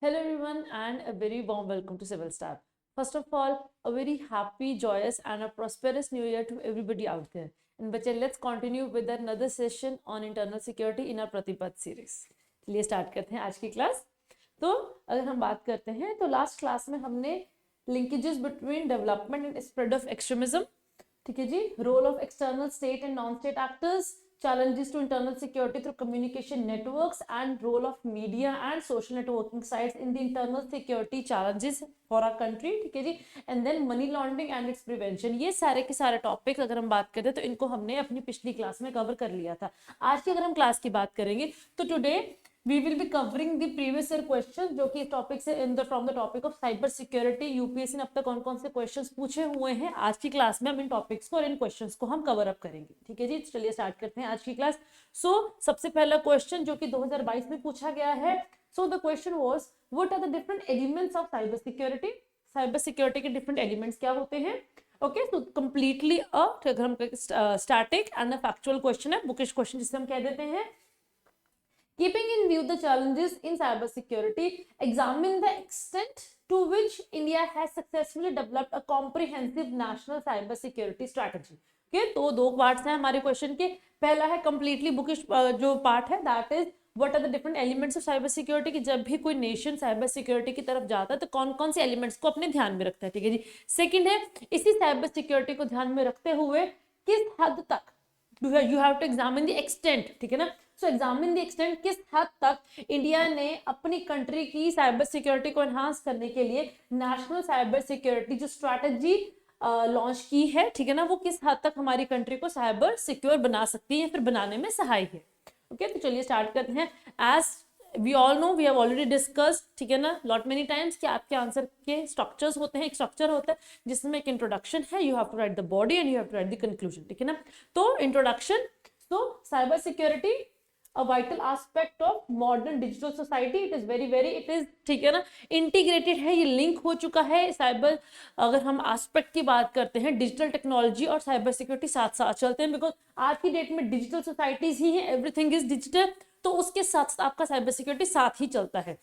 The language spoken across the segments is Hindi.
Hello everyone and a very warm welcome to Civil Staff. First of all, a very happy, joyous and a prosperous new year to everybody out there. And बच्चे let's continue with another session on internal security in our प्रतिपद series. चलिए start करते हैं आज की क्लास. तो अगर हम बात करते हैं तो लास्ट क्लास में हमने linkages between development and spread of extremism, ठीक है जी, role of external state and non-state actors, challenges to internal security through communication networks and role of media and social networking sites in the internal security challenges for our country, ठीक है जी, and then money laundering and its prevention. ये सारे के सारे टॉपिक्स अगर हम बात करें तो इनको हमने अपनी पिछली क्लास में कवर कर लिया था. आज की अगर हम क्लास की बात करेंगे तो today we will be covering the previous year questions जो कि टॉपिक से from the topic of cyber security. UPSC ने अब तक कौन कौन से क्वेश्चंस पूछे हुए हैं आज की क्लास में हम इन टॉपिक्स को और इन क्वेश्चंस को हम कवर अप करेंगे. ठीक है जी, चलिए स्टार्ट करते हैं आज की क्लास. सबसे पहला क्वेश्चन जो कि 2022 में पूछा गया है. The question was what are the different elements of cyber security. Cyber security के डिफरेंट एलिमेंट्स क्या होते हैं. ओके, सो कंप्लीटली अगर हम स्टैटिक एंड फैक्चुअल क्वेश्चन है, बुकिश क्वेश्चन जिसे हम कह देते हैं. Keeping in view the challenges in cybersecurity, examine the extent to which India has successfully developed a comprehensive national cybersecurity strategy. Okay, तो दो पार्ट्स हैं हमारे क्वेश्चन के. पहला है completely bookish जो पार्ट है, that is what are the different elements of cyber security, कि जब भी कोई नेशन साइबर सिक्योरिटी की तरफ जाता है तो कौन कौन से एलिमेंट्स को अपने ध्यान में रखता है. ठीक है जी. सेकंड है इसी साइबर सिक्योरिटी को ध्यान में रखते हुए किस हद तक you have to examine the extent. ठीक है ना. सो एग्जामिन द एक्सटेंट, किस हद तक इंडिया ने अपनी कंट्री की साइबर सिक्योरिटी को एनहांस करने के लिए नेशनल साइबर सिक्योरिटी जो स्ट्रैटेजी लॉन्च की है, ठीक है ना, वो किस हद तक हमारी कंट्री को साइबर सिक्योर बना सकती है या फिर बनाने में सहायक है. ओके, तो चलिए स्टार्ट करते हैं. As we all know, we have already discussed, ठीक है ना, लॉट मेनी टाइम्स कि आपके आंसर के स्ट्रक्चर्स होते हैं. एक स्ट्रक्चर होता है जिसमें एक इंट्रोडक्शन है, you have to write the body and you have to write the conclusion. ठीक है ना. तो introduction. Cyber security a vital aspect of modern digital society. it is it is, ठीक है ना, इंटीग्रेटेड है, ये लिंक हो चुका है. साइबर अगर हम एस्पेक्ट की बात करते हैं, डिजिटल टेक्नोलॉजी और साइबर सिक्योरिटी साथ साथ चलते हैं, बिकॉज आज की डेट में डिजिटल सोसाइटीज ही है, एवरीथिंग इज डिजिटल, तो उसके साथ साथ आपका साइबर सिक्योरिटी साथ ही चलता है.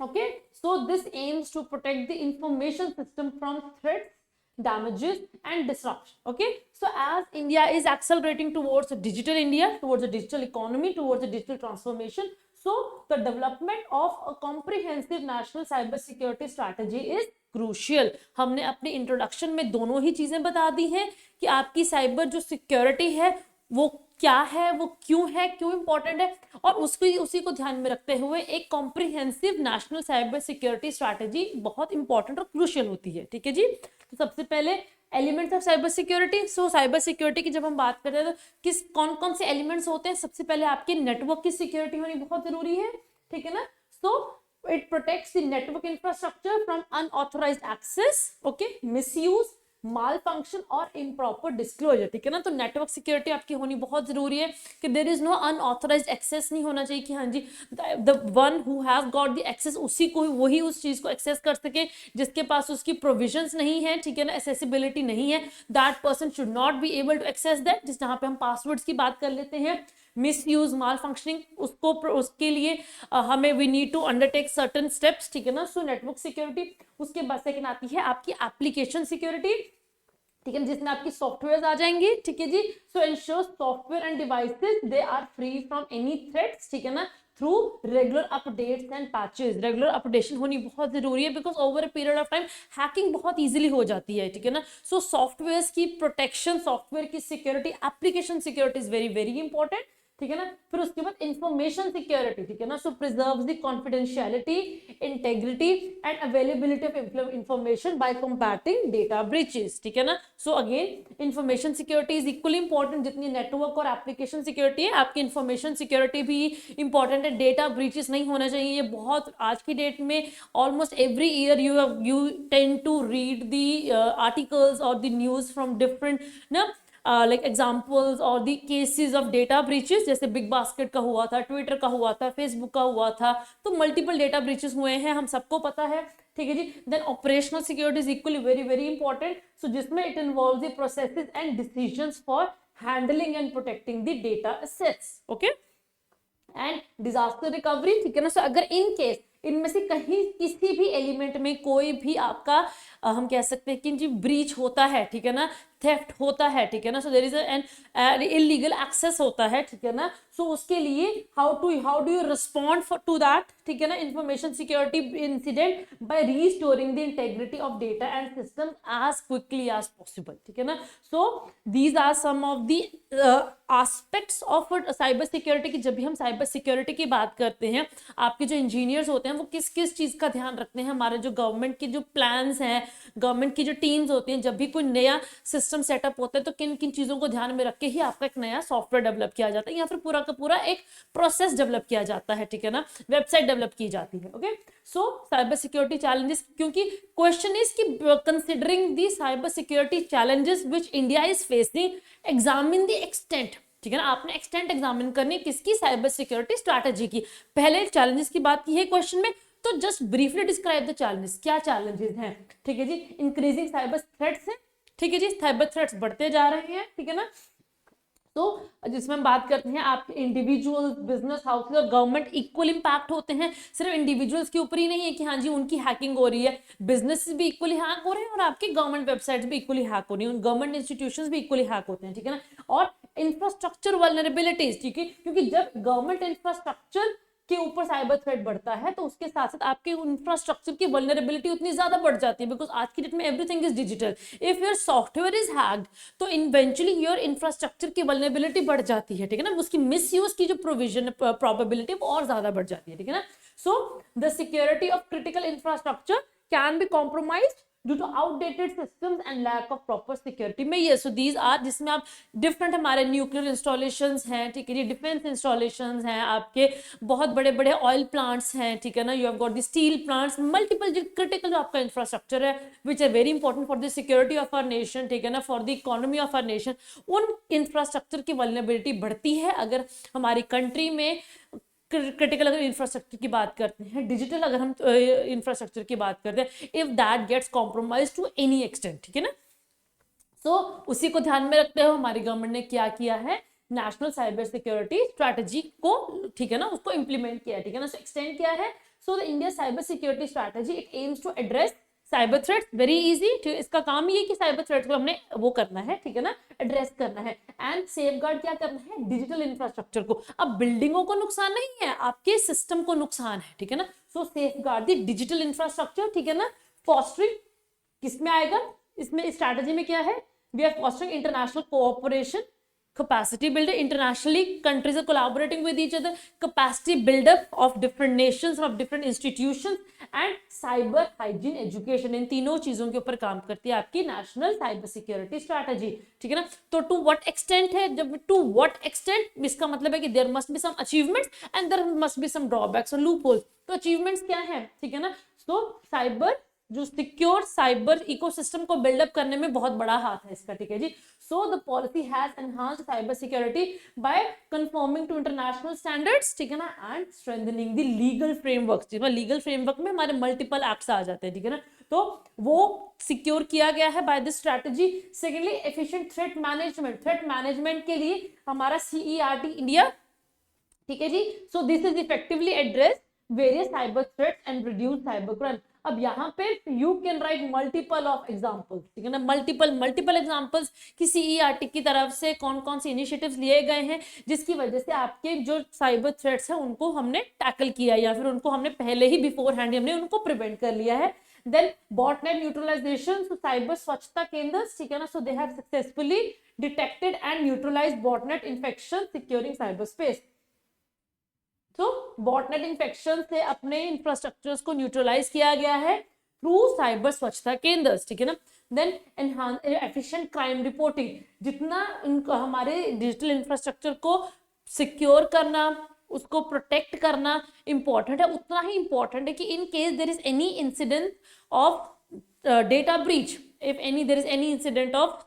Okay, so this aims to protect the information system from threats, damages and disruption. Okay, so as India is accelerating towards a digital India, towards a digital economy, towards a digital transformation, so the development of a comprehensive national cyber security strategy is crucial. हमने अपने इंट्रोडक्शन में दोनों ही चीजें बता दी हैं कि आपकी साइबर जो सिक्योरिटी है वो क्या है, वो क्यों है, क्यों इंपॉर्टेंट है, और उसी को ध्यान में रखते हुए एक comprehensive national cyber security strategy बहुत इंपॉर्टेंट और क्रूशियल होती है. ठीक है जी. तो सबसे पहले elements of cyber security. Cyber security की जब हम बात करते हैं तो कौन कौन से एलिमेंट्स होते हैं. सबसे पहले आपके नेटवर्क की सिक्योरिटी होनी बहुत जरूरी है. ठीक है ना. It protects the network infrastructure from unauthorised access, okay, misuse, malfunction और इम्प्रॉपर डिस्क्लोजर. ठीक है ना. तो नेटवर्क सिक्योरिटी आपकी होनी बहुत जरूरी है कि there is no unauthorised access नहीं होना चाहिए कि हाँ जी the one who have got the access उसी को वही उस चीज को एक्सेस कर सके, जिसके पास उसकी प्रोविजंस नहीं है, ठीक है ना, एक्सेसिबिलिटी नहीं है, that person should not be able to access that. जिस जहां पे हम पासवर्ड्स की बात कर लेते हैं, मिस यूज, माल फंक्शनिंग, उसके लिए हमें we need to undertake certain steps. ठीक है ना. Network security. उसके बाद सेकंड आती है आपकी एप्लीकेशन सिक्योरिटी. ठीक है, जिसमें आपकी सॉफ्टवेयर आ जाएंगी. ठीक है जी. Ensure software and devices they are free from any threats. ठीक है ना, through regular updates and patches. Regular updation होनी बहुत जरूरी है because over a period of time hacking बहुत इजीली हो जाती है. ठीक है ना. सॉफ्टवेयर की प्रोटेक्शन, सॉफ्टवेयर की security, application security is very important. ठीक है ना. फिर उसके बाद इंफॉर्मेशन सिक्योरिटी. ठीक है ना. Preserves the confidentiality, integrity and availability of information by combating data breaches. ठीक है ना. Again information security is equally important. जितनी नेटवर्क और एप्लीकेशन सिक्योरिटी है, आपकी इंफॉर्मेशन सिक्योरिटी भी इंपॉर्टेंट है. डेटा ब्रीचेस नहीं होना चाहिए. ये बहुत आज की डेट में almost every year you tend to read the articles और द न्यूज फ्रॉम डिफरेंट ना लाइक एग्जाम्पल्स और the cases of data breaches. जैसे बिग बास्केट का हुआ था, ट्विटर का हुआ था, फेसबुक का हुआ था, तो मल्टीपल डेटा ब्रीचेस हुए हैं, हम सबको पता है. ठीक है जी. Then operational security is equally very important. जिसमें it involves the processes and decisions for handling and protecting the data assets. Okay, and disaster recovery. ठीक है ना. अगर इन केस इनमें से कहीं किसी भी एलिमेंट में कोई भी आपका हम कह सकते हैं कि जी ब्रीच होता है, ठीक है ना, थेफ्ट होता है, ठीक है ना, so there is an illegal access होता है, ठीक है ना, सो उसके लिए how do you respond to that, ठीक है ना, information security incident by restoring the integrity of data and system as quickly as possible, ठीक है ना। So these are some of the aspects of cyber security की। जब भी हम साइबर सिक्योरिटी की बात करते हैं, आपके जो इंजीनियर्स होते हैं वो किस किस चीज का ध्यान रखते हैं, हमारे जो गवर्नमेंट के जो प्लान्स हैं, गवर्नमेंट की जो टीम्स होती हैं, जब भी कोई नया सिस्टम सेटअप होता है तो किन किन चीजों को ध्यान में रख के ही आपका एक नया सॉफ्टवेयर डेवलप किया जाता है या फिर पूरा का पूरा एक प्रोसेस डेवलप किया जाता है, ठीक है ना, वेबसाइट डेवलप की जाती है। ओके, सो साइबर सिक्योरिटी चैलेंजेस, क्योंकि क्वेश्चन इज कि considering the cyber security challenges which India is facing, examine the extent, ठीक है ना, आपने एक्सटेंट एग्जामिन करनी किसकी, साइबर सिक्योरिटी स्ट्रैटेजी की। पहले चैलेंजेस की बात की है क्वेश्चन में, तो just briefly describe the challenges, क्या चैलेंजेस हैं, ठीक है जी। इंक्रीजिंग साइबर थ्रेट्स है, ठीक है जी, साइबर थ्रेट्स बढ़ते जा रहे हैं, ठीक है ना। तो जिसमें हम बात करते हैं आपके इंडिविजुअल्स, बिजनेस हाउसेस और गवर्नमेंट इक्वल इंपैक्ट होते हैं। सिर्फ इंडिविजुअल्स के ऊपर ही नहीं है कि हाँ जी उनकी हैकिंग हो रही है, बिजनेस भी इक्वली हैक हो रहे हैं और आपकी गवर्नमेंट वेबसाइट्स भी इक्वली हैक हो रही हैं, गवर्नमेंट इंस्टीट्यूशंस भी इक्वली हैक होते हैं, ठीक है ना। और इंफ्रास्ट्रक्चर वल्नरेबिलिटीज, ठीक है, क्योंकि जब गवर्नमेंट इंफ्रास्ट्रक्चर के ऊपर साइबर थ्रेट बढ़ता है तो उसके साथ साथ आपके इंफ्रास्ट्रक्चर की वल्नरेबिलिटी उतनी ज्यादा बढ़ जाती है, बिकॉज आज की डेट में everything is digital. If your software is hacked तो इवेंचुअली योर इंफ्रास्ट्रक्चर की वल्नरेबिलिटी बढ़ जाती है, ठीक है ना, उसकी मिसयूज की जो प्रोविजन प्रोबेबिलिटी वो और ज्यादा बढ़ जाती है, ठीक है ना। So the security of critical infrastructure can be compromised due to outdated systems and lack of proper security में ये, so these are, जिसमें आप डिफरेंट हमारे न्यूक्लियर इंस्टॉलेशंस हैं, ठीक है जी, डिफेंस इंस्टॉलेशंस हैं, आपके बहुत बड़े बड़े ऑयल प्लांट्स हैं, ठीक है ना, you have got the steel plants, multiple जो क्रिटिकल जो आपका इंफ्रास्ट्रक्चर है which are very important for the security of our nation, ठीक है ना, for the economy of our nation, उन इंफ्रास्ट्रक्चर की वल्नरेबिलिटी बढ़ती है अगर हमारी कंट्री में क्रिटिकल अगर इंफ्रास्ट्रक्चर की बात करते हैं, डिजिटल अगर हम इंफ्रास्ट्रक्चर की बात करते हैं, if that gets compromise to any extent, ठीक है ना। सो उसी को ध्यान में रखते हुए हमारी गवर्नमेंट ने क्या किया है, नेशनल साइबर सिक्योरिटी स्ट्रैटेजी को, ठीक है ना, उसको इंप्लीमेंट किया है, ठीक है ना। सो एक्सटेंड किया है, so the India cyber security strategy it aims to address cyber threats very easy, इसका काम ये कि साइबर थ्रेट्स को हमने वो करना है, ठीक है ना, एड्रेस करना है, एंड सेफगार्ड क्या करना है, डिजिटल इंफ्रास्ट्रक्चर को। अब बिल्डिंगों को नुकसान नहीं है, आपके सिस्टम को नुकसान है, ठीक है ना। सो सेफगार्ड द डिजिटल इंफ्रास्ट्रक्चर, ठीक है ना। फॉस्टरिंग किसमें आएगा, इसमें स्ट्रैटेजी में क्या है, we are fostering international cooperation, capacity builder, internationally countries are collaborating with each other, capacity build up of different nations, of different institutions and cyber hygiene education, इन तीनों चीजों के ऊपर काम करती है आपकी नेशनल साइबर सिक्योरिटी स्ट्रैटेजी, ठीक है ना। तो टू व्हाट एक्सटेंट है, जब टू व्हाट एक्सटेंट इसका मतलब है कि there must be some achievements and there must be some drawbacks और लूप होल्स। तो अचीवमेंट्स क्या है, ठीक है ना, तो साइबर जो सिक्योर साइबर इकोसिस्टम को बिल्डअप करने में बहुत बड़ा हाथ है इसका, ठीक है जी। So the policy has enhanced cyber security by conforming to international standards, ठीक है ना, and strengthening the legal frameworks, legal framework में हमारे मल्टीपल एक्ट्स आ जाते हैं, ठीक है ना, तो वो सिक्योर किया गया है by this strategy. Secondly efficient threat management, threat management के लिए हमारा CERT इंडिया, ठीक है जी। So this is effectively address various cyber threats and reduce cyber crime. अब यहाँ पे you can write multiple of examples, ठीक है ना, मल्टीपल एग्जांपल्स कि CERT की तरफ से कौन कौन से इनिशिएटिव्स लिए गए हैं जिसकी वजह से आपके जो साइबर थ्रेट्स हैं उनको हमने टैकल किया या फिर उनको हमने पहले ही बिफोर हैंड हमने उनको प्रिवेंट कर लिया है। देन बॉटनेट न्यूट्रलाइजेशन, साइबर स्वच्छता केंद्र, ठीक है ना, so they have successfully detected and neutralised botnet infection securing cyber space. तो बॉटनेट इन्फेक्शन से अपने इंफ्रास्ट्रक्चर्स को न्यूट्रलाइज किया गया है थ्रू साइबर स्वच्छता केंद्र, ठीक है ना। Then enhance efficient crime reporting, जितना हमारे डिजिटल इंफ्रास्ट्रक्चर को सिक्योर करना, उसको प्रोटेक्ट करना इंपॉर्टेंट है, उतना ही इंपॉर्टेंट है कि in case there is any incident of data breach, if any there is any incident of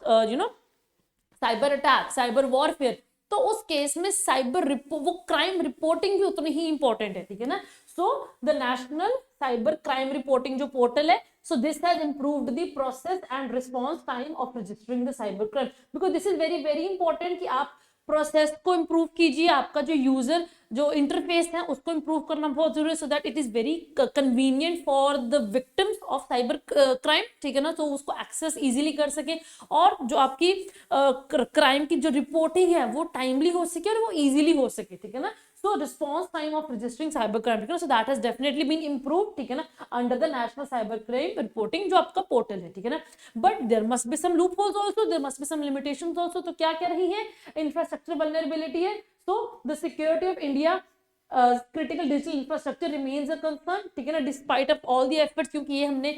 cyber attack, cyber warfare, तो उस केस में साइबर वो क्राइम रिपोर्टिंग भी उतनी ही इंपॉर्टेंट है, ठीक है ना। So the national cyber crime reporting जो पोर्टल है, so this has improved the process and response time of registering the cyber crime, because this is very very important कि आप प्रोसेस को इम्प्रूव कीजिए, आपका जो यूजर जो इंटरफेस है उसको इम्प्रूव करना बहुत जरूरी है, so that it is very convenient for the victims of cyber crime, ठीक है ना, तो उसको एक्सेस इजीली कर सके, और जो आपकी क्राइम की जो रिपोर्टिंग है वो टाइमली हो सके और वो इजीली हो सके, ठीक है ना. So response time of registering cybercrime, ठीक है ना, so that has definitely been improved, ठीक है ना, under the national cybercrime reporting जो आपका पोर्टल है, ठीक है ना. But there must be some loopholes also, there must be some limitations also. तो क्या क्या रही है, इंफ्रास्ट्रक्चर vulnerability है. So the security of India critical digital infrastructure remains a concern, ठीक है ना, despite of all the efforts, क्योंकि ये हमने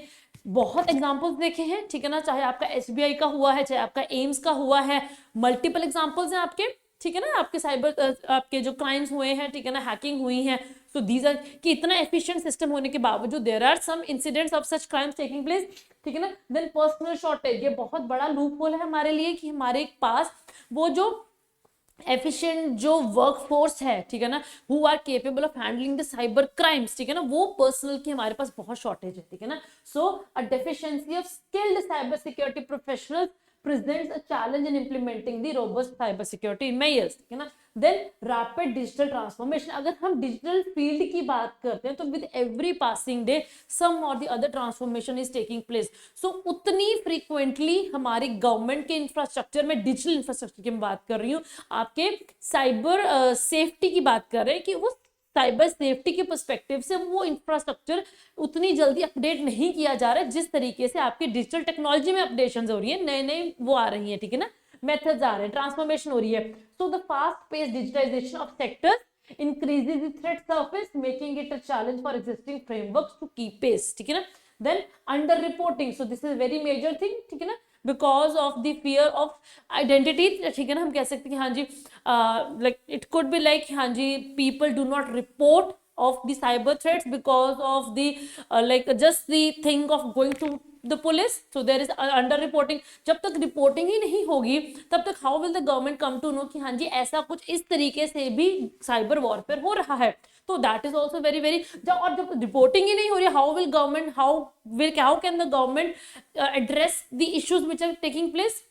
बहुत एग्जाम्पल्स देखे हैं, ठीक है ना, चाहे आपका SBI का हुआ है, चाहे आपका एम्स का हुआ है, मल्टीपल एग्जाम्पल्स हैं आपके, ठीक है ना, आपके साइबर आपके जो क्राइम्स हुए हैं, ठीक है ना, हैकिंग हुई है. सो दीज आर कि इतना एफिशिएंट सिस्टम होने के बावजूद there are some incidents of such crimes taking place, ठीक है ना. देन पर्सनल शॉर्टेज, ये बहुत बड़ा लूप होल है हमारे लिए कि हमारे पास वो जो एफिशिएंट जो वर्क फोर्स है, ठीक है ना, who are capable of handling the cyber crimes, ठीक है ना, वो पर्सनल की हमारे पास बहुत शॉर्टेज है, ठीक है ना. So a deficiency of skilled cyber security professionals presents a challenge in implementing the robust cyber security measures, ठीक है ना. Then rapid digital transformation, अगर हम डिजिटल फील्ड की बात करते हैं तो with every passing day some or the other transformation is taking place. So उतनी frequently हमारी गवर्नमेंट के इंफ्रास्ट्रक्चर में, डिजिटल इंफ्रास्ट्रक्चर की मैं बात कर रही हूँ, आपके साइबर सेफ्टी की बात कर रहे हैं कि वो साइबर सेफ्टी के पर्सपेक्टिव से वो इंफ्रास्ट्रक्चर उतनी जल्दी अपडेट नहीं किया जा रहा है जिस तरीके से आपकी डिजिटल टेक्नोलॉजी में अपडेशन हो रही है, नए नए वो आ रही है, ठीक है ना, मेथड्स आ रहे हैं, ट्रांसफॉर्मेशन हो रही है. So the fast pace digitisation of sectors increases the threat surface, making it a challenge for existing frameworks to keep pace, ठीक है ना. Then under reporting, so this is a very major thing, ठीक है ना, because of the fear of identity, ठीक है ना, हम कह सकते हैं कि हाँ जी, like it could be like, हाँ जी, people do not report of the cyber threats because of the like just the thing of going to the police. So there is under reporting. जब तक रिपोर्टिंग ही नहीं होगी तब तक how will the government come to know कि हाँ जी ऐसा कुछ इस तरीके से भी साइबर वॉरफेयर हो रहा है. तो that is also very very, और जब रिपोर्टिंग ही नहीं हो रही, how will government, how can the government address the issues which are taking place.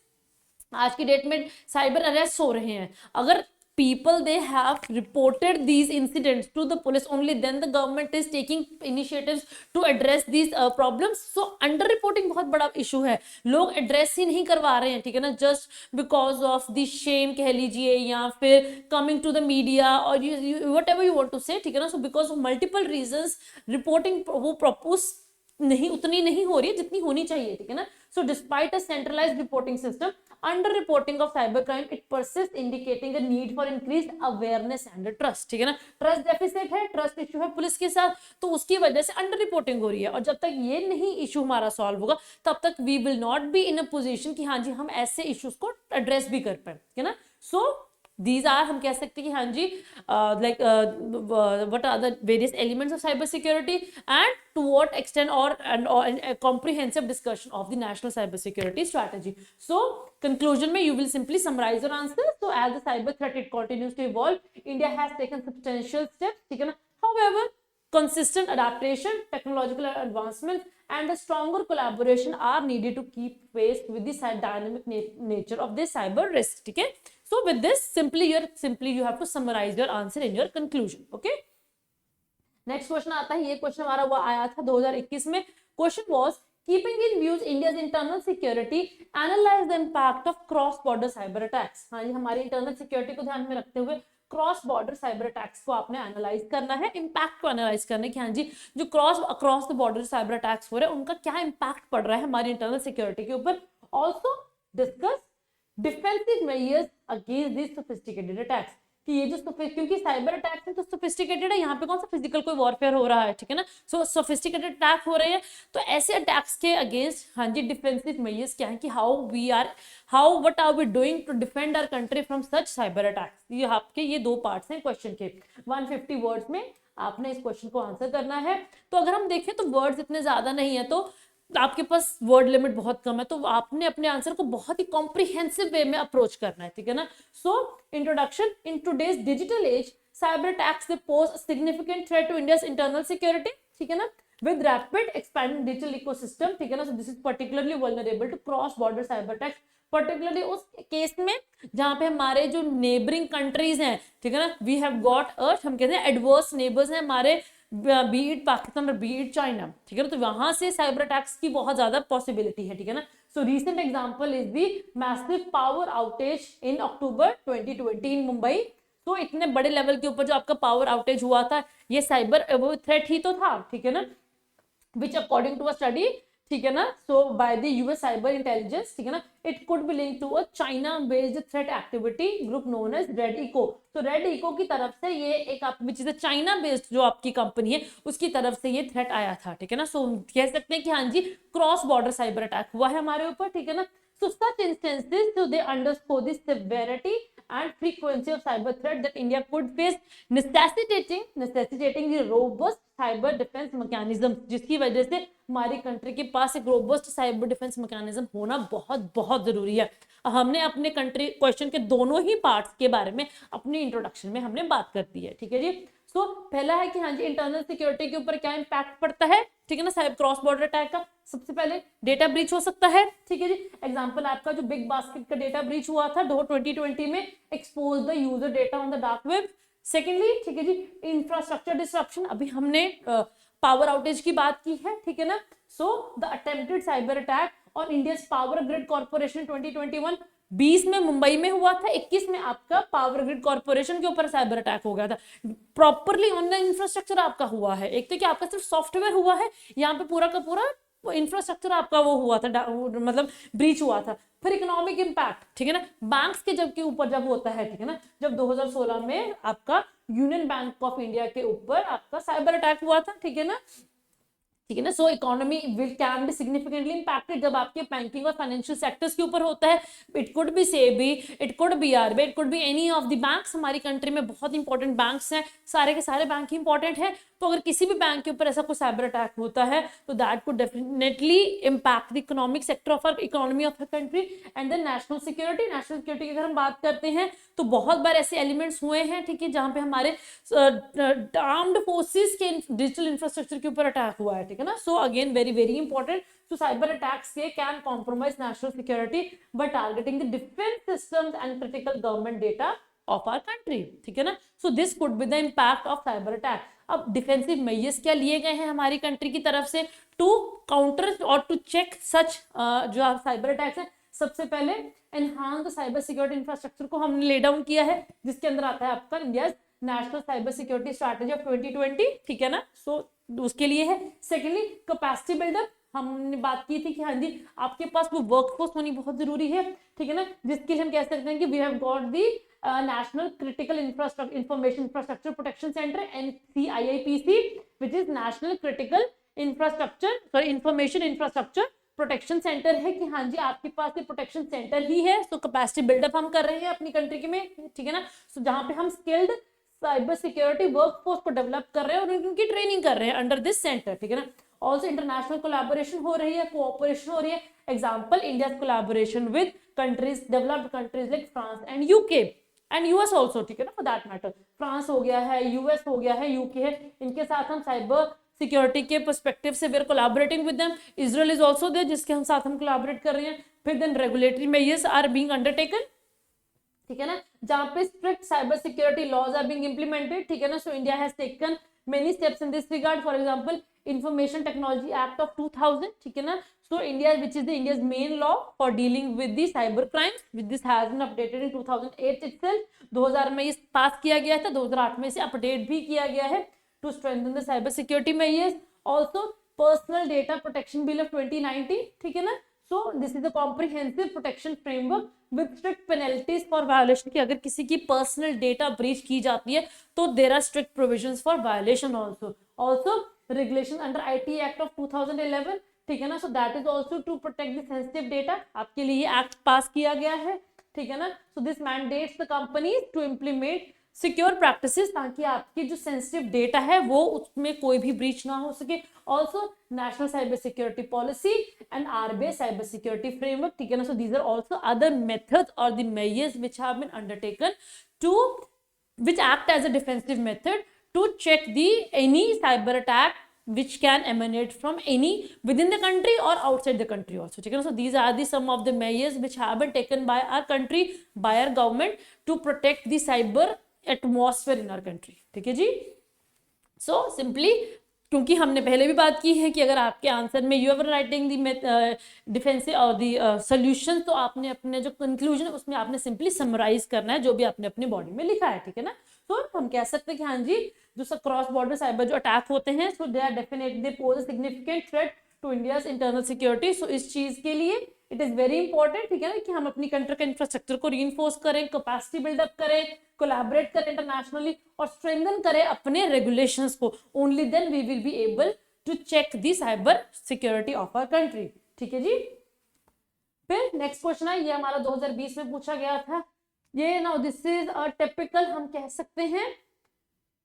आज की डेट में साइबर अरेस्ट हो रहे हैं, अगर people they have reported these incidents to the police, only then the government is taking initiatives to address these problems. So under reporting बहुत बड़ा issue है, लोग address ही नहीं करवा रहे हैं, ठीक है ना, just because of the shame कह लीजिए, या फिर coming to the media or whatever you want to say, ठीक है ना. So because of multiple reasons reporting वो propose नहीं, उतनी नहीं हो रही है जितनी होनी चाहिए, ठीक है ना. So despite a centralized reporting system, under reporting of cybercrime it persists, indicating a need for increased awareness and trust, ठीक है ना. ट्रस्ट डेफिसिट है, ट्रस्ट इशू है पुलिस के साथ, तो उसकी वजह से अंडर रिपोर्टिंग हो रही है, और जब तक ये नहीं इशू हमारा सॉल्व होगा तब तक we will not be in a position कि हाँ जी हम ऐसे इश्यूज को एड्रेस भी कर पाए, ठीक है ना. सो these are, हम कह सकते हैं कि हाँ जी, like what are the various elements of cyber security and to what extent, or a comprehensive discussion of the national cyber security strategy. So conclusion में you will simply summarize your answer. So as the cyber threat it continues to evolve, India has taken substantial steps, ठीक है ना. However, consistent adaptation, technological advancement and a stronger collaboration are needed to keep pace with the dynamic nature of this cyber risk, ठीक है. So with this, simply you have to summarize your answer in your conclusion. Okay. Next question आता है, ये क्वेश्चन हमारा वो आया था 2021 में. Question was, keeping in view India's internal security, analyze the impact of cross-border cyber attacks. हाँ जी, हमारी internal security को ध्यान में रखते हुए क्रॉस बॉर्डर साइबर अटैक्स को आपने एनालाइज करना है, इम्पैक्ट को एनालाइज करना है कि हाँ जी जो across the border cyber attacks हो रहे हैं उनका क्या इम्पैक्ट पड़ रहा है हमारी इंटरनल सिक्योरिटी के ऊपर. Also discuss defensive measures against this sophisticated attacks, कि ये जो क्योंकि साइबर अटैक्स है तो सोफिस्टिकेटेड है, यहाँ पे कौन सा फिजिकल कोई वॉरफेयर हो रहा है, ठीक है ना. सो सोफिस्टिकेटेड अटैक हो रहे हैं, तो ऐसे अटैक्स के अगेंस्ट हाँ जी डिफेंसिव मेजर्स क्या है, कि what are we doing to defend our country from such cyber attacks. ये आपके ये दो पार्ट्स हैं क्वेश्चन के. 150 वर्ड्स में आपने इस क्वेश्चन को आंसर करना है. तो अगर हम देखें तो वर्ड्स इतने ज्यादा नहीं है, तो आपके पास वर्ड लिमिट बहुत कम है, तो आपने अपने आंसर को बहुत ही कॉम्प्रिहेंसिव वे में अप्रोच करना है, ठीक है ना. So introduction, in today's digital age cyber attacks they pose a significant threat to India's internal security, ठीक है ना, with rapid expanding digital ecosystem, ठीक है ना. So this is particularly vulnerable to cross border cyber attacks particularly उस केस में जहां पे हमारे जो नेबरिंग कंट्रीज हैं, ठीक है ना, वी हैव गॉट हम कहते हैं एडवर्स नेबर्स हैं हमारे, बी इट पाकिस्तान और बी इट चाइना, ठीक है ना, तो वहां से साइबर अटैक्स की बहुत ज्यादा पॉसिबिलिटी है, ठीक है ना। So recent example is the massive power outage in October 2020 in Mumbai. तो इतने बड़े लेवल के ऊपर जो आपका पावर आउटेज हुआ था, ये साइबर थ्रेट ही तो था, ठीक है ना, which according to a study, ठीक है ना, so by the US cyber intelligence, ठीक है ना, it could be link to a China based threat activity group known as Red Echo. तो रेड इको की तरफ से ये एक आप विच इज चाइना बेस्ड जो आपकी कंपनी है उसकी तरफ से ये थ्रेट आया था, ठीक है ना। सो कह सकते हैं कि हाँ जी क्रॉस बॉर्डर साइबर अटैक हुआ है हमारे ऊपर, ठीक है ना। So such instances, so they underscore the severity and frequency of cyber threat that India could face, necessitating the robust cyber defense mechanism, जिसकी वजह से हमारी कंट्री के पास एक रोबस्ट साइबर डिफेंस मैकेनिज्म होना बहुत बहुत जरूरी है। हमने अपने कंट्री क्वेश्चन के दोनों ही पार्ट्स के बारे में अपनी इंट्रोडक्शन में हमने बात कर दी है, ठीक है जी। सो पहला है कि हाँ जी इंटरनल सिक्योरिटी के ऊपर क्या इंपैक्ट पड़ता है, ठीक है ना, साइबर क्रॉस बॉर्डर अटैक का। सबसे पहले डेटा ब्रीच हो सकता है, ठीक है जी। एग्जांपल आपका जो बिग बास्केट का डेटा ब्रीच हुआ था 2020 में, expose the user data on the dark web. Secondly, ठीक है जी, इंफ्रास्ट्रक्चर डिसरप्शन, अभी हमने पावर आउटेज की बात की है, ठीक है ना। So the attempted cyber attack on India's power grid corporation 2021, 20 में मुंबई में हुआ था, 21 में आपका पावर ग्रिड कॉर्पोरेशन के ऊपर साइबर अटैक हो गया था। प्रॉपरली ऑनलाइन इंफ्रास्ट्रक्चर आपका हुआ है, एक तो कि आपका सिर्फ सॉफ्टवेयर हुआ है, यहाँ पे पूरा का पूरा इंफ्रास्ट्रक्चर आपका वो हुआ था, मतलब ब्रीच हुआ था। फिर इकोनॉमिक इंपैक्ट, ठीक है ना, बैंक्स के जब के ऊपर जब होता है, ठीक है ना, जब 2016 में आपका यूनियन बैंक ऑफ इंडिया के ऊपर आपका साइबर अटैक हुआ था, ठीक है ना, ठीक है ना। So economy will can be significantly impacted जब आपके बैंकिंग और फाइनेंशियल सेक्टर्स के ऊपर होता है। It could B SEBI, it could B RBI, it could be any of the banks. हमारी कंट्री में बहुत इंपॉर्टेंट बैंक्स हैं, सारे के सारे बैंक इंपॉर्टेंट हैं। तो अगर किसी भी बैंक के ऊपर ऐसा कोई साइबर अटैक होता है तो that could definitely impact the economic sector of our economy of a country and then national security. National security की अगर हम बात करते हैं तो बहुत बार ऐसे एलिमेंट्स हुए हैं, ठीक है, जहां पे हमारे आर्म्ड फोर्सेस के डिजिटल इंफ्रास्ट्रक्चर के ऊपर अटैक हुआ है, ठीक है ना। So again very very important, so cyber attacks can compromise national security by targeting the defense systems and critical government data of our country, ठीक है ना। so this could be the impact of cyber attack। अब डिफेंसिव मेजर्स क्या लिए गए हैं हमारी कंट्री की तरफ से टू काउंटर और टू चेक सच जो साइबर अटैक्स है। सबसे पहले enhance the cyber security infrastructure को हमने ले डाउन किया है, जिसके अंदर आता है आपका India national cyber security strategy of 2020, ठीक है ना। सो उसके लिए है। सेकेंडली कैपेसिटी बिल्डअप, हमने बात की थी कि हाँ जी आपके पास वो वर्कफोर्स होनी बहुत जरूरी है, ठीक है ना, जिसके लिए हम कह सकते हैं कि we have got the national critical infrastructure information infrastructure protection centre NCIIPC, which is national critical infrastructure information infrastructure protection centre है कि हाँ जी आपके पास ये प्रोटेक्शन सेंटर ही है। तो कैपेसिटी बिल्डअप हम कर रहे हैं अपनी कंट्री में, ठीक है ना। सो जहां पे हम स्किल्ड साइबर सिक्योरिटी वर्कफोर्स को डेवलप कर रहे हैं और उनकी ट्रेनिंग कर रहे हैं अंडर दिस सेंटर, ठीक है ना। ऑल्सो इंटरनेशनल कोलैबोरेशन हो रही है, कोऑपरेशन हो रही है। Example India's collaboration with countries developed countries like France and UK and US also, ठीक है ना, फॉर दैट मैटर। फ्रांस हो गया है, यूएस हो गया है, यूके है, इनके साथ हम साइबर सिक्योरिटी के पर्सपेक्टिव से we are collaborating with them. Israel is also there, जिसके हम साथ हम कोलैबोरेट कर रहे हैं। फिर then regulatory measures are being undertaken, ठीक है ना, जहां पे strict cyber security laws are being implemented, ठीक है ना। So India has taken many steps in this regard, for example information technology act of 2000, ठीक है ना। So India which is the India's main law for dealing with the cyber crimes, with this has been updated in 2008 itself. 2000 में ये पास किया गया था, 2008 में इसे अपडेट भी किया गया है to strengthen the cyber security measures. Also personal data protection bill of 2019, ठीक है ना। So this is a comprehensive protection framework with strict penalties for violation, कि अगर किसी की पर्सनल डेटा ब्रीच की जाती है तो there are strict provisions for violation also. Also regulation under IT Act of 2011, ठीक है ना। So that is also to protect the sensitive data, आपके लिए ये एक्ट पास किया गया है, ठीक है ना। So this mandates the companies to implement secure practices, ताकि आपकी जो सेंसिटिव डेटा है वो उसमें कोई भी ब्रीच ना हो सके। Also national cyber security policy and RBI cyber security framework, ठीक है ना। So these are also other methods और the measures which have been undertaken to which act as a defensive method to check the any cyber attack which can emanate from any within the country or outside the country also. ठीक है ना? So these are the some of the measures which have been taken by our country, by our government to protect the cyber atmosphere in our country. ठीक है जी? So simply, क्योंकि हमने पहले भी बात की है कि अगर आपके आंसर में you are writing the defensive और द सोल्यूशन, तो आपने अपने जो कंक्लूजन है उसमें आपने सिंपली समराइज करना है जो भी आपने अपनी बॉडी में लिखा है. ठीक है ना? तो हम कह सकते हैं कि हाँ जी, जो क्रॉस बॉर्डर साइबर जो अटैक होते हैं, so they are definitely they pose a significant threat to India's internal security. So इस चीज के लिए इट इज वेरी इंपॉर्टेंट, ठीक है ना, कि हम अपनी कंट्री के इंफ्रास्ट्रक्चर को रीइंफोर्स करें, कैपेसिटी बिल्डअप करें, कोलैबोरेट करें इंटरनेशनली और स्ट्रेंथन करें अपने रेगुलेशंस को. Only then we will be able to check the cyber security of our country. ठीक है जी? फिर नेक्स्ट क्वेश्चन है, ये हमारा 2020 में पूछा गया था. ये now this is a typical, हम कह सकते हैं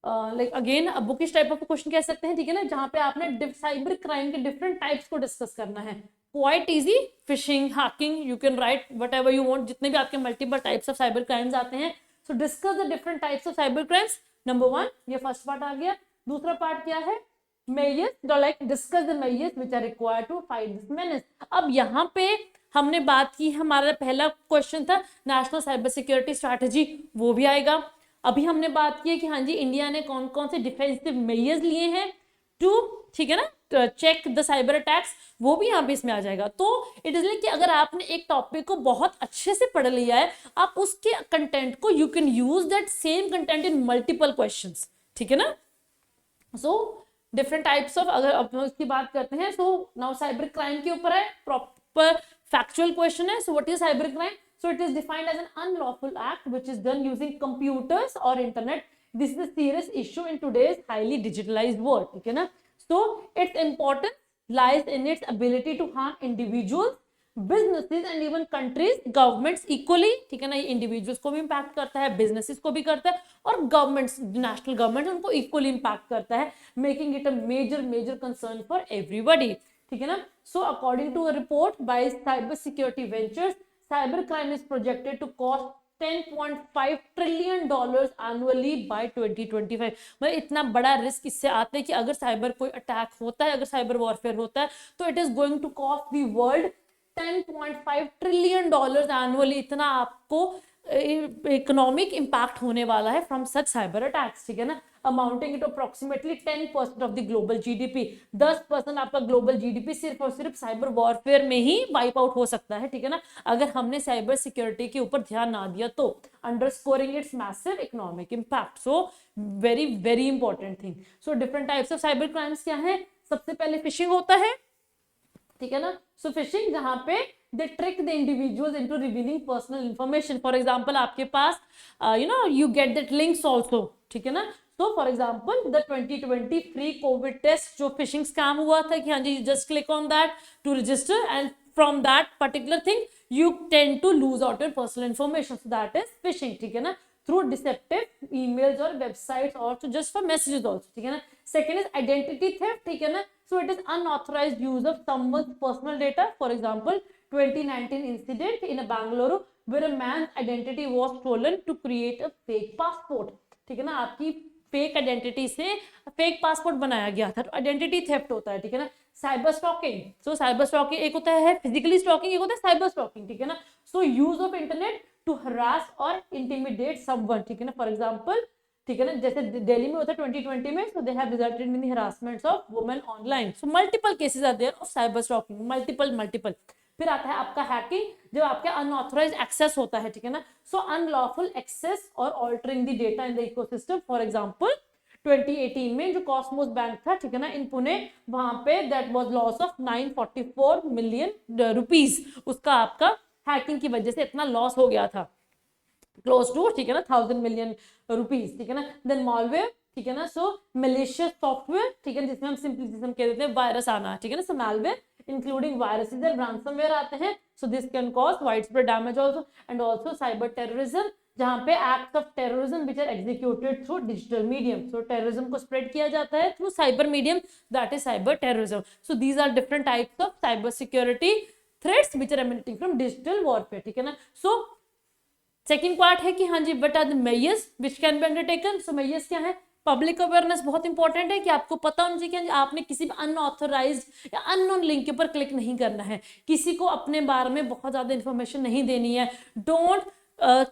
like again bookish type of question कह सकते हैं. ठीक है ना? जहां पे आपने साइबर क्राइम के डिफरेंट टाइप्स को डिस्कस करना है. Quite easy, fishing, hacking, you can right what ever you want, जितने भी आपके multiple types of cyber crimes आते हैं. सो discuss the different types of cyber crimes. Number 1, ये फर्स्ट पार्ट आ गया. दूसरा पार्ट क्या है? measures, like discuss the measures which are required to fight this menace. अब यहाँ पे हमने बात की, हमारा पहला क्वेश्चन था नेशनल साइबर सिक्योरिटी स्ट्रैटेजी, वो भी आएगा. अभी हमने बात की है कि हाँ जी, इंडिया ने कौन कौन से डिफेंसिव मेजर्स लिए हैं टू, ठीक है ना, चेक द साइबर अटैक्स, वो भी यहाँ पे इसमें आ जाएगा. तो इट इज लाइक कि अगर आपने एक टॉपिक को बहुत अच्छे से पढ़ लिया है, आप उसके कंटेंट को you can use that same content in multiple questions. ठीक है ना? सो डिफरेंट टाइप्स ऑफ, अगर अब इसकी बात करते हैं, सो नाउ साइबर क्राइम के ऊपर है, प्रॉपर फैक्चुअल क्वेश्चन है. So what is cyber crime? So it is defined as an unlawful act which is done using computers और internet. This is a serious issue in today's highly digitalised world. ठीक है ना? So its importance lies in its ability to harm individuals, businesses and even countries, governments equally. ठीक है ना? ये इंडिविजुअल्स को भी इंपैक्ट करता है, बिजनेसेस को भी करता है, और गवर्नमेंट्स, नेशनल गवर्नमेंट, उनको इक्वली इंपैक्ट करता है, making it a major concern for everybody. ठीक है ना? So according to a report by cyber security ventures, cyber crime is projected to cost $10.5 trillion annually by 2025. मतलब इतना बड़ा रिस्क इससे आता है कि अगर साइबर कोई अटैक होता है, अगर साइबर वॉरफेयर होता है, तो it is going to cost the world $10.5 trillion annually. इतना आपको इकोनॉमिक इंपैक्ट होने वाला है फ्रॉम सच साइबर अटैक्स. ठीक है ना? Amounting to approximately 10% of the global GDP. 10% आपका ग्लोबल जीडीपी सिर्फ और सिर्फ साइबर वॉरफेयर में ही वाइप आउट हो सकता है. ठीक है ना? अगर हमने साइबर सिक्योरिटी के ऊपर ध्यान ना दिया तो, underscoring its massive economic impact. So very very important thing. So different types of cyber crimes क्या है? सबसे पहले फिशिंग होता है. ठीक है ना? सो फिशिंग, जहां पे they trick the individuals into revealing personal information. For example, आपके पास you get that links also. ठीक है ना? So for example, the 2020 free COVID test जो phishing scam हुआ था कि हाँ जी, you just click on that to register and from that particular thing you tend to lose out your personal information. So that is phishing. ठीक है ना? Through deceptive emails or websites or to just for messages also. ठीक है ना? Second is identity theft. ठीक है ना? So it is unauthorized use of someone's personal data. For example, 2019 incident in Bangalore where a man's identity was stolen to create a fake passport. ठीक है ना? आपकी फेक आइडेंटिटी से फेक पासपोर्ट बनाया गया था, तो आइडेंटिटी थेफ्ट होता है. ठीक है ना? Cyber stalking. सो साइबर स्टॉकिंग एक होता है फिजिकली स्टॉकिंग, एक होता है साइबर स्टॉकिंग. ठीक है ना? So use of internet to harass और इंटिमिडेट समवन. ठीक है ना? फॉर एग्जांपल, ठीक है ना, जैसे दिल्ली में होता है 2020 में, so they have resulted in the harassments of women online. So multiple cases are there of cyber stalking, multiple. फिर आता है आपका हैकिंग, जब आपका अनऑथराइज्ड एक्सेस होता है. ठीक है ना? सो अनलॉफुल एक्सेस और altering the data in the ecosystem. For example 2018 में जो कॉस्मोस बैंक था, ठीक है ना, इन पुणे, वहां पे that was loss of 944 million rupees. उसका आपका हैकिंग की वजह से इतना लॉस हो गया था, क्लोज टू, ठीक है ना, 1000 मिलियन रुपीस. ठीक है ना? Then malware. ठीक है ना? So malicious software. ठीक है, जिसमें हम सिंपली जिसमें हम कह देते हैं वायरस आना. ठीक है ना? So malware including viruses and ransomware आते हैं. So this can cause widespread damage also. And also cyber terrorism, जहां पे acts of terrorism which are executed through digital medium. So terrorism को स्प्रेड किया जाता है through cyber medium, that is cyber terrorism. So these are different types of cyber security threats which are emanating from digital warfare. ठीक है ना? सो सेकेंड पार्ट है कि हाँ जी, what are the measures which can be undertaken. So measures क्या है? पब्लिक अवेयरनेस बहुत इंपॉर्टेंट है कि आपको पता होना चाहिए कि आपने किसी भी अनऑथराइज्ड या अननोन लिंक के ऊपर क्लिक नहीं करना है, किसी को अपने बारे में बहुत ज्यादा इंफॉर्मेशन नहीं देनी है। Don't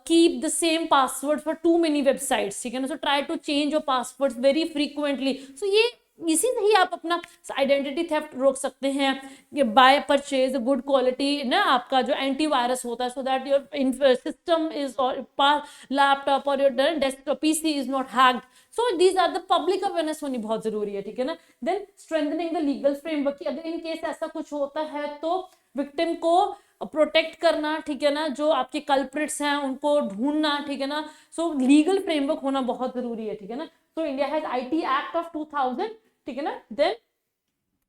keep the same password for too many websites, ठीक है ना। so try to change your passwords very frequently। so ये इसी से ही आप अपना आइडेंटिटी थेफ्ट रोक सकते हैं। बाय परचेज गुड क्वालिटी ना आपका जो एंटीवायरस होता है, so that your system is और लैपटॉप और your desktop PC is not hacked. So these are the public awareness होनी बहुत जरूरी है, ठीक है ना। Then strengthening the legal framework, कि अगर इन केस ऐसा कुछ होता है तो विक्टिम को प्रोटेक्ट करना, ठीक है ना, जो आपके कल्प्रिट्स हैं उनको ढूंढना, ठीक है ना। सो लीगल फ्रेमवर्क होना बहुत जरूरी है, ठीक है ना। So India has IT act of 2000, ठीक है ना। Then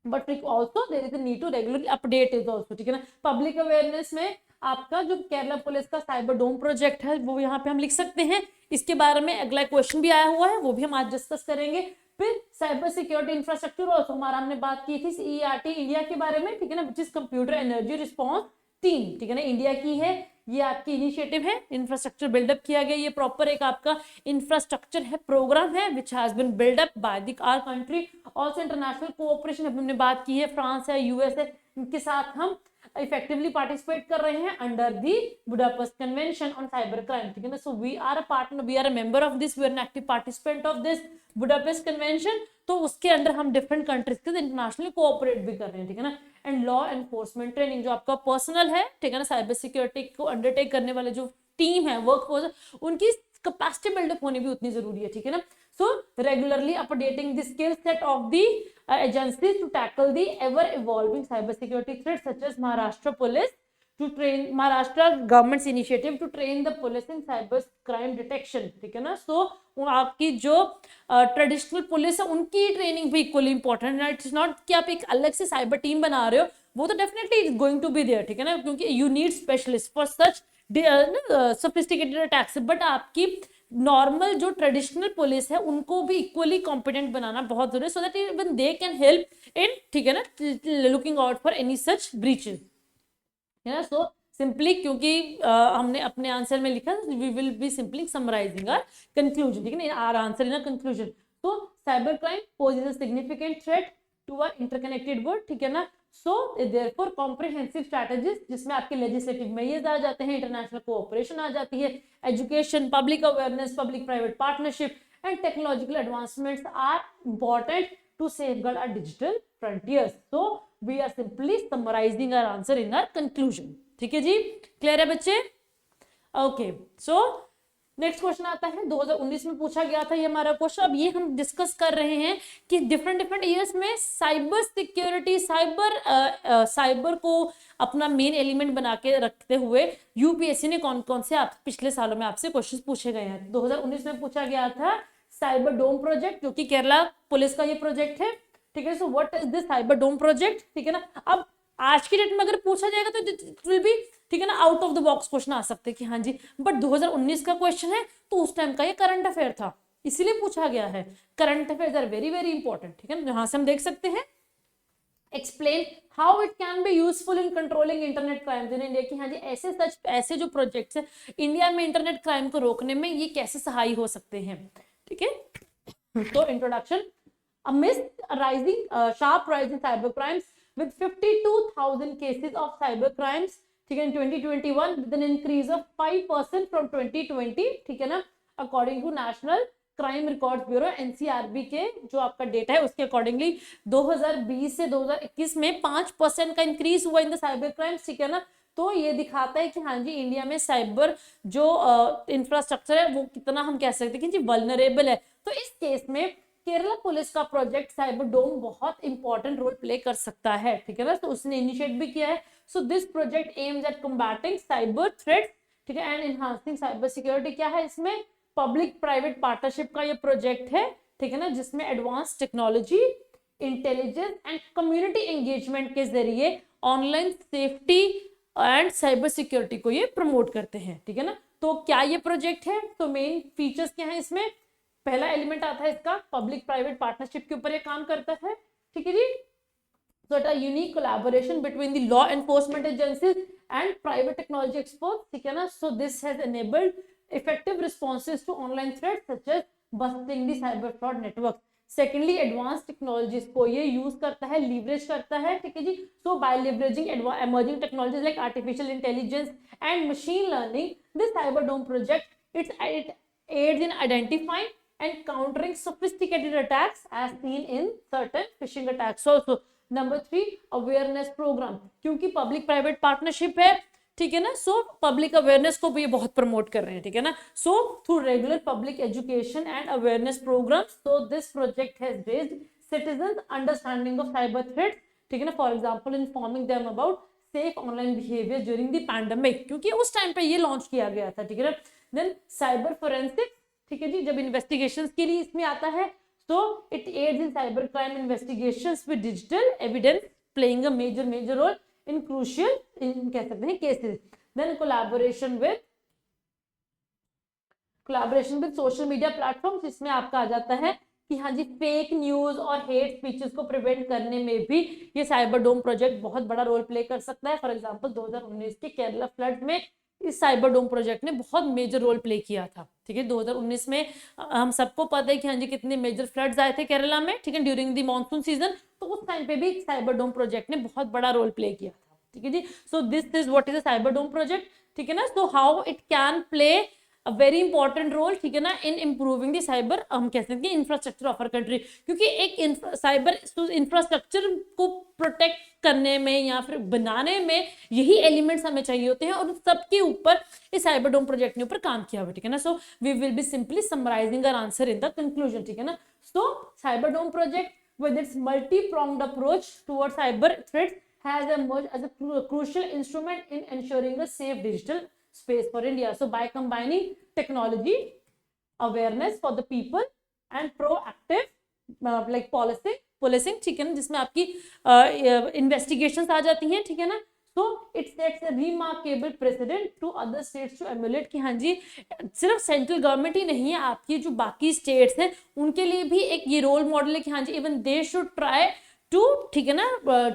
but also there is a need to regularly update is also, ठीक है ना। पब्लिक अवेयरनेस में आपका जो केरला पुलिस का साइबर डोम प्रोजेक्ट है वो यहाँ पे हम लिख सकते हैं। इसके बारे में अगला क्वेश्चन भी आया हुआ है, वो भी हम आज डिस्कस करेंगे। फिर साइबर सिक्योरिटी इंफ्रास्ट्रक्चर ऑल्सो हमारा हमने बात की थी CERT इंडिया के बारे में, ठीक है ना, which is computer energy response team, ठीक है ना, इंडिया की है। ये आपकी इनिशिएटिव है, इंफ्रास्ट्रक्चर बिल्डअप किया गया, ये प्रॉपर एक आपका इंफ्रास्ट्रक्चर है, प्रोग्राम है which has been build up by the our country. Also international cooperation हमने बात की है, फ्रांस है, US है, इनके साथ हम इफेक्टिवली पार्टिसिपेट कर रहे हैं under the Budapest convention on cyber crime, ठीक है ना। So we are a partner, we are a member of this, we are an active participant of this Budapest convention. तो उसके अंडर हम डिफरेंट कंट्रीज के इंटरनेशनली कोऑपरेट भी कर रहे हैं, ठीक है ना। एंड लॉ एनफोर्समेंट ट्रेनिंग जो आपका पर्सनल है, ठीक है ना, साइबर सिक्योरिटी को अंडरटेक करने वाले जो टीम है, वर्कफोर्स, उनकी कैपेसिटी बिल्डअप होनी भी उतनी जरूरी है, ठीक है ना। सो regularly updating the skill set of the agencies to tackle the ever evolving cyber security threats such as Maharashtra police to train Maharashtra government's initiative to train the police in cyber crime detection, ठीक है ना। सो आपकी जो ट्रेडिशनल पुलिस है उनकी ट्रेनिंग भी इक्वली इंपॉर्टेंट है। इट्स नॉट कि आप एक अलग से साइबर टीम बना रहे हो, वो तो definitely is going to be there, ठीक है ना, क्योंकि you need specialist for such sophisticated attacks. But आपकी नॉर्मल जो ट्रेडिशनल पुलिस है उनको भी इक्वली कॉम्पिटेंट बनाना बहुत जरूरी है, so that even they can help in, ठीक है ना, looking out for any such breaches, है ना। सो सिंपली क्योंकि हमने अपने आंसर में लिखा we will be simply summarising our conclusion, ठीक है ना, our answer in a conclusion. तो cyber crime poses a significant threat to a interconnected world, ठीक है ना। सो देयरफॉर कॉम्प्रिहेंसिव स्ट्रैटेजीज, जिसमें आपके लेजिस्लेटिव मेजर्स आ जाते हैं, इंटरनेशनल कोऑपरेशन आ जाती है, education, public awareness, public private partnership and technological advancements are important to safeguard our digital frontiers. So we are simply summarising our answer in our conclusion, ठीक है जी, क्लियर है बच्चे। ओके, सो नेक्स्ट क्वेश्चन आता है 2019 में पूछा गया था ये हमारा क्वेश्चन। अब ये हम डिस्कस कर रहे हैं कि डिफरेंट ईयर्स में साइबर सिक्योरिटी, साइबर को अपना मेन एलिमेंट बना के रखते हुए यूपीएससी ने कौन कौन से आप पिछले सालों में आपसे क्वेश्चन पूछे गए हैं। 2019 में पूछा गया था साइबर डोम प्रोजेक्ट, जो कि केरला पुलिस का ये प्रोजेक्ट है, ठीक है। So what is this cyber dome project, ठीक है ना। अब आज की डेट में अगर पूछा जाएगा तो इट विल बी, ठीक है ना, out of the box question आ सकते हैं कि हाँ जी, बट 2019 का क्वेश्चन है तो उस टाइम का ये करंट अफेयर था, इसीलिए पूछा गया है। Current affairs are very very important, ठीक है ना। यहां से हम देख सकते हैं explain how it can be useful in controlling internet crimes in India, कि हाँ जी ऐसे जो प्रोजेक्ट्स है इंडिया में इंटरनेट क्राइम को रोकने में ये कैसे सहाय हो सकते हैं, ठीक है। तो introduction, amidst a rising sharp rise in cyber crimes with 52,000 cases of cyber crimes, ठीक है, in 2021 with an increase of 5% from 2020, ठीक है ना, according to National crime records bureau NCRB के जो आपका डेटा है उसके अकॉर्डिंगली 2020 से 2021 में 5% का इंक्रीज हुआ इन द साइबर क्राइम्स, ठीक है ना। तो ये दिखाता है कि हाँ जी इंडिया में साइबर जो इंफ्रास्ट्रक्चर है वो कितना हम कह सकते हैं कि जी वल्नरेबल है। तो इस केस में केरला पुलिस का प्रोजेक्ट साइबर डोम बहुत इंपॉर्टेंट रोल प्ले कर सकता है, ठीक है ना। तो उसने इनिशिएट भी किया है। सो this project aims at combating cyber threats, ठीक है, एंड एनहांसिंग साइबर सिक्योरिटी। क्या है इसमें, पब्लिक प्राइवेट पार्टनरशिप का ये प्रोजेक्ट है, ठीक है ना, जिसमें advance technology, intelligence and community engagement के जरिए online safety and cyber security को ये प्रमोट करते हैं, ठीक है ना। तो क्या ये प्रोजेक्ट है, तो मेन फीचर्स क्या है इसमें, पहला एलिमेंट आता है इसका पब्लिक प्राइवेट पार्टनरशिप के ऊपर ये काम करता है, ठीक है जी। So it a unique collaboration between the law enforcement agencies and private technology experts, ठीक है ना। So this has enabled effective responses to online threats such as busting the cyber fraud network. Secondly advance technologies को ये यूज करता है, लीवरेज करता है, ठीक है जी। So by leveraging emerging technologies like artificial intelligence and machine learning, this Cyberdome project it aids in identifying and countering sophisticated attacks as seen in certain phishing attacks also. Number 3 awareness programme, क्योंकि पब्लिक प्राइवेट पार्टनरशिप है, ठीक है ना, सो पब्लिक अवेयरनेस को भी ये बहुत प्रमोट कर रहे हैं, ठीक है ना। So through regular public education and awareness programme, so this project has raised citizens understanding of cyber threats, ठीक है ना, for example informing them about safe online behaviour during the pandemic, क्योंकि उस टाइम पे ये लॉन्च किया गया था, ठीक है ना। देन साइबर फोरेंसिक, ठीक है जी, जब इन्वेस्टिगेशंस के लिए इसमें आता है, so it aids in cybercrime investigations with digital evidence playing a major role in crucial in कह सकते हैं cases. Then collaboration with social media platforms, इसमें आपका आ जाता है कि हाँ जी फेक न्यूज और हेट स्पीचेस को प्रिवेंट करने में भी ये साइबरडोम प्रोजेक्ट बहुत बड़ा रोल प्ले कर सकता है। फॉर एग्जांपल 2019 के केरला फ्लड में इस साइबरडोम प्रोजेक्ट ने बहुत मेजर रोल प्ले किया था, ठीक है। 2019 में हम सबको पता है कि हाँ जी कितने मेजर फ्लड्स आए थे केरला में, ठीक है, ड्यूरिंग द मॉनसून सीजन, तो उस टाइम पे भी साइबरडोम प्रोजेक्ट ने बहुत बड़ा रोल प्ले किया था, ठीक है जी। So this is what is a cyberdome project, ठीक है ना। So how it can play a very important role, ठीक है ना, इन इंप्रूविंग द साइबर, हम कह सकते हैं इंफ्रास्ट्रक्चर ऑफ आवर कंट्री, क्योंकि एक साइबर इंफ्रास्ट्रक्चर को प्रोटेक्ट करने में या फिर बनाने में यही एलिमेंट्स हमें चाहिए होते हैं, और सबके ऊपर इस साइबरडोम प्रोजेक्ट ने ऊपर काम किया हुआ, ठीक है ना। So we will be simply summarising our answer in the conclusion, ठीक है ना। So cyberdome project with its multi-pronged approach towards cyber threats has emerged as a crucial instrument in ensuring a safe digital space for India. So by combining technology, awareness for the people and proactive like policing, ठीक है ना, जिसमें आपकी इन्वेस्टिगेशंस आ जाती हैं, ठीक है ना। So it sets a remarkable precedent to other states to emulate, कि हाँ जी सिर्फ सेंट्रल गवर्नमेंट ही नहीं है, आपकी जो बाकी स्टेट्स हैं उनके लिए भी एक ये रोल मॉडल है कि हाँ जी even they should try to, ठीक है ना,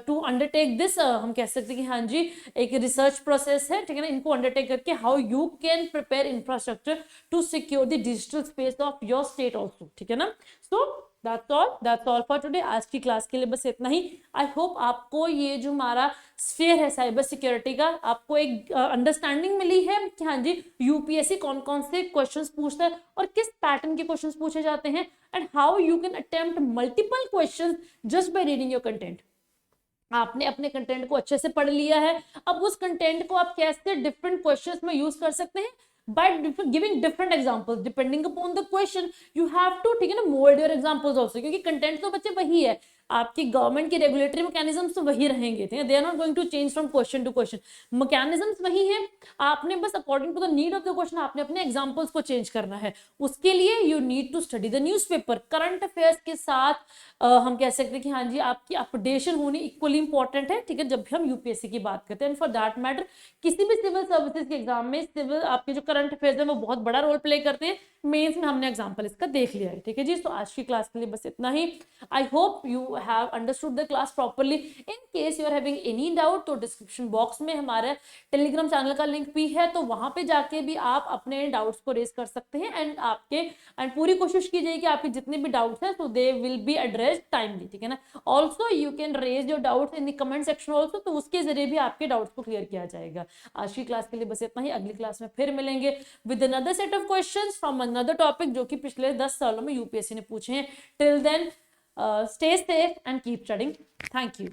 टू अंडरटेक दिस, हम कह सकते हैं कि हाँ जी एक रिसर्च प्रोसेस है, ठीक है ना, इनको अंडरटेक करके how you can prepare infrastructure to secure the digital space of your state also, ठीक है ना। सो that's all for today. आज की क्लास के लिए बस इतना ही। आई होप आपको ये जो हमारा स्फीयर है साइबर सिक्योरिटी का, आपको एक अंडरस्टैंडिंग मिली है कि हाँ जी यूपीएससी कौन कौन से क्वेश्चंस पूछता है और किस पैटर्न के क्वेश्चंस पूछे जाते हैं, and how you can attempt multiple questions just by reading your content. आपने अपने कंटेंट को अच्छे से पढ़ लिया है, अब उस कंटेंट को आप कैसे डिफरेंट क्वेश्चंस में यूज कर सकते हैं, by giving different examples depending upon the question you have to, ठीक है ना, mold your examples also, क्योंकि कंटेंट तो बच्चे वही है, आपकी गवर्नमेंट के रेगुलेटरी मैकेनिज्म्स तो वही रहेंगे, ठीक है, they are not going to change from question to question, mechanisms वही हैं, आपने बस according to the need of the question आपने अपने एग्जांपल्स को चेंज करना है। उसके लिए you need to study the newspaper, current affairs के साथ हम कह सकते हैं कि हाँ जी आपकी अपडेशन होनी इक्वली इंपॉर्टेंट है, ठीक है, जब भी हम यूपीएससी की बात करते हैं। एंड फॉर दैट मैटर किसी भी सिविल सर्विसेज के एग्जाम में सिविल आपके जो करंट अफेयर्स है वो बहुत बड़ा रोल प्ले करते हैं, मेंस में हमने एग्जांपल इसका देख लिया है, ठीक है जी। तो आज की क्लास के लिए बस इतना ही। I hope you have understood the class properly. In case you are having any doubt तो डिस्क्रिप्शन बॉक्स में हमारे टेलीग्राम चैनल का लिंक भी है, तो वहां पे जाके भी आप अपने डाउट्स को रेज कर सकते हैं, एंड पूरी कोशिश कीजिए कि आपके जितने भी डाउट्स हैं तो they will be addressed timely, ठीक है ना। Also you can raise your doubts in the comment section also, तो उसके जरिए भी आपके डाउट्स को क्लियर किया जाएगा। आज की क्लास के लिए बस इतना ही, अगली क्लास में फिर मिलेंगे with another set of questions from another topic जो कि पिछले 10 सालों में यूपीएससी ने पूछे हैं। Till then stay safe and keep studying. Thank you.